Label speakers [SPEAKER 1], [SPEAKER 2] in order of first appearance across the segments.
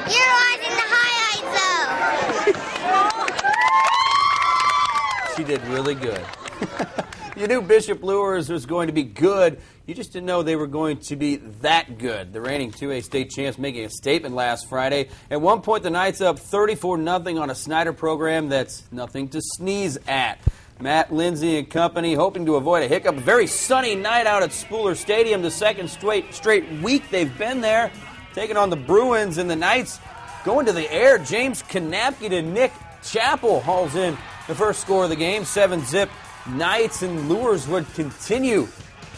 [SPEAKER 1] You're watching the highlights, though.
[SPEAKER 2] She did really good. You knew Bishop Luers was going to be good. You just didn't know they were going to be that good. The reigning 2A state champs making a statement last Friday. At one point, the Knights up 34-0 on a Snider program that's nothing to sneeze at. Matt Lindsay and company hoping to avoid a hiccup. A very sunny night out at Spooler Stadium. The second straight week they've been there, taking on the Bruins, and the Knights going to the air. James Kanapke to Nick Chappell hauls in the first score of the game. 7-zip Knights, and Luers would continue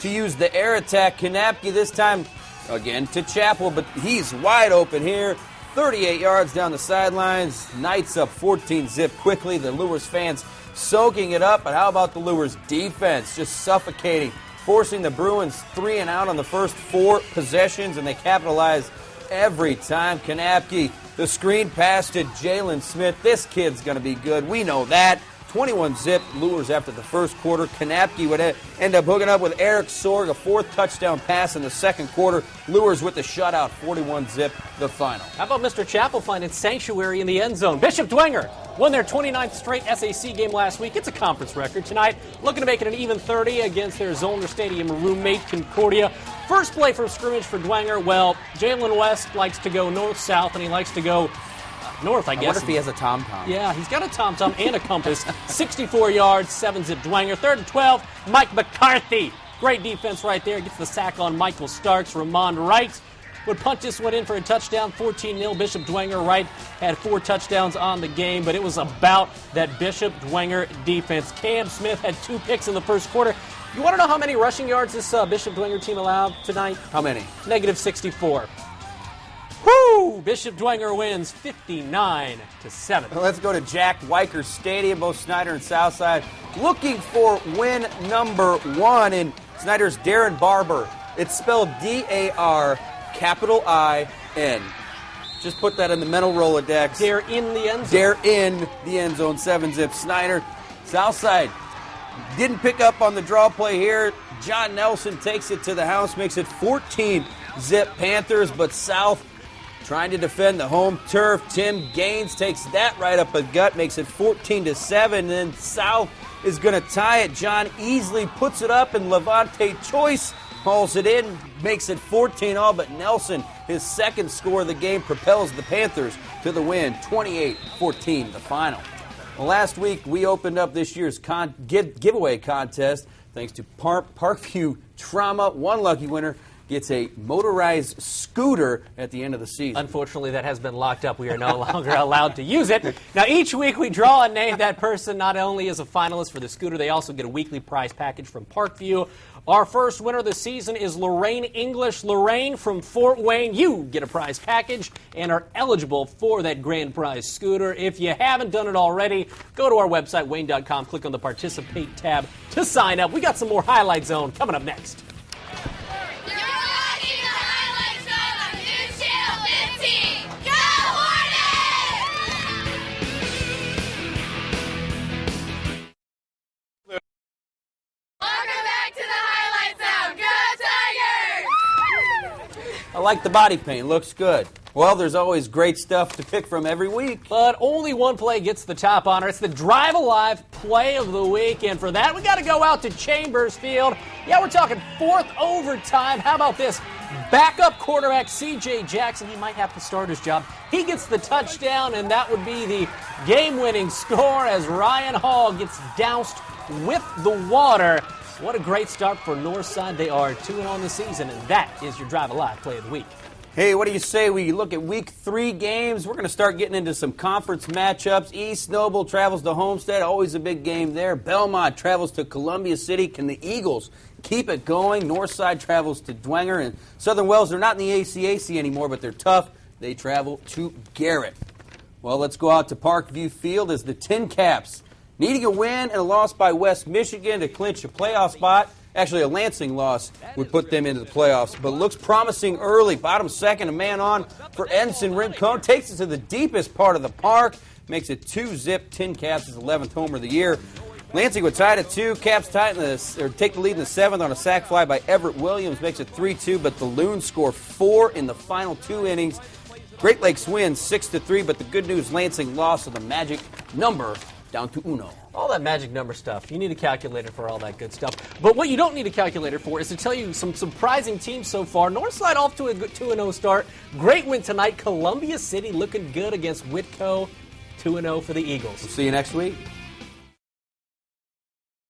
[SPEAKER 2] to use the air attack. Kanapke this time again to Chappell, but he's wide open here. 38 yards down the sidelines. Knights up 14-zip quickly. The Luers fans soaking it up, but how about the Luers defense? Just suffocating, forcing the Bruins 3 and out on the first 4 possessions, and they capitalize every time. Kanapke, the screen pass to Jalen Smith. This kid's going to be good. We know that. 21-zip Luers after the first quarter. Kanapke would end up hooking up with Eric Sorg, a 4th touchdown pass in the second quarter. Luers with the shutout, 41-zip the final.
[SPEAKER 3] How about Mr. Chappell finding sanctuary in the end zone? Bishop Dwenger won their 29th straight SAC game last week. It's a conference record tonight. Looking to make it an even 30 against their ZOLLNER Stadium roommate, Concordia. First play from scrimmage for Dwenger. Well, Jalen West likes to go north-south, and he likes to go north, I guess.
[SPEAKER 2] I wonder if he has a tom-tom.
[SPEAKER 3] Yeah, he's got a tom-tom and a compass. 64 yards, 7-zip Dwenger. 3rd and 12, Mike McCarthy. Great defense right there. Gets the sack on Michael Starks. Ramond Wright would punt this one in for a touchdown. 14-0. Bishop Dwenger. Wright had 4 touchdowns on the game, but it was about that Bishop Dwenger defense. Cam Smith had 2 picks in the first quarter. You want to know how many rushing yards this Bishop Dwenger team allowed tonight?
[SPEAKER 2] How many?
[SPEAKER 3] Negative 64. Woo! Bishop Dwenger wins 59-7.
[SPEAKER 2] Let's go to Jack WEICKER Stadium. Both Snider and Southside looking for win number 1. And Snider's Darren Barber. It's spelled D-A-R, capital I-N. Just put that in the mental Rolodex.
[SPEAKER 3] They're in the end zone.
[SPEAKER 2] They're in the end zone. 7-zip Snider. Southside didn't pick up on the draw play here. John Nelson takes it to the house, makes it 14-zip Panthers, but South trying to defend the home turf. Tim Gaines takes that right up a gut, makes it 14-7. And then South is going to tie it. John Easley puts it up, and Levante Choice hauls it in, makes it 14-all. But Nelson, his second score of the game, propels the Panthers to the win, 28-14, the final. Well, last week, we opened up this year's giveaway contest thanks to Parkview Trauma. One lucky winner gets a motorized scooter at the end of the season.
[SPEAKER 3] Unfortunately, that has been locked up. We are no longer allowed to use it. Now, each week we draw and name that person not only as a finalist for the scooter, they also get a weekly prize package from Parkview. Our first winner of the season is Lorraine English. Lorraine from Fort Wayne, you get a prize package and are eligible for that grand prize scooter. If you haven't done it already, go to our website, wayne.com, click on the Participate tab to sign up. We got some more Highlight Zone coming up next.
[SPEAKER 2] I like the body paint. Looks good. Well, there's always great stuff to pick from every week.
[SPEAKER 3] But only one play gets the top honor. It's the Drive Alive Play of the Week. And for that, we got to go out to Chambers Field. Yeah, we're talking 4th overtime. How about this? Backup quarterback C.J. Jackson. He might have to start his job. He gets the touchdown, and that would be the game-winning score as Ryan Hall gets doused with the water. What a great start for Northside. They are 2-0 on the season, and that is your Drive Alive Play of the Week.
[SPEAKER 2] Hey, what do you say we look at Week 3 games? We're going to start getting into some conference matchups. East Noble travels to Homestead, always a big game there. Belmont travels to Columbia City. Can the Eagles keep it going? Northside travels to Dwenger, and Southern Wells, they're not in the ACAC anymore, but they're tough. They travel to Garrett. Well, let's go out to Parkview Field as the Tin Caps, needing a win and a loss by West Michigan to clinch a playoff spot. Actually, a Lansing loss would put them into the playoffs, but looks promising early. Bottom second, a man on for Ensign Rincon. Takes it to the deepest part of the park. Makes it 2-zip. Tin Caps' 11th homer of the year. Lansing would tie it at 2. Caps take the lead in the 7th on a sac fly by Everett Williams. Makes it 3-2, but the Loons score 4 in the final 2 innings. Great Lakes wins 6-3, but the good news, Lansing lost, so the magic number down to uno.
[SPEAKER 3] All that magic number stuff. You need a calculator for all that good stuff. But what you don't need a calculator for is to tell you some surprising teams so far. Northside off to a 2-0 start. Great win tonight. Columbia City looking good against Whitco. 2-0 for the Eagles.
[SPEAKER 2] We'll see you next week.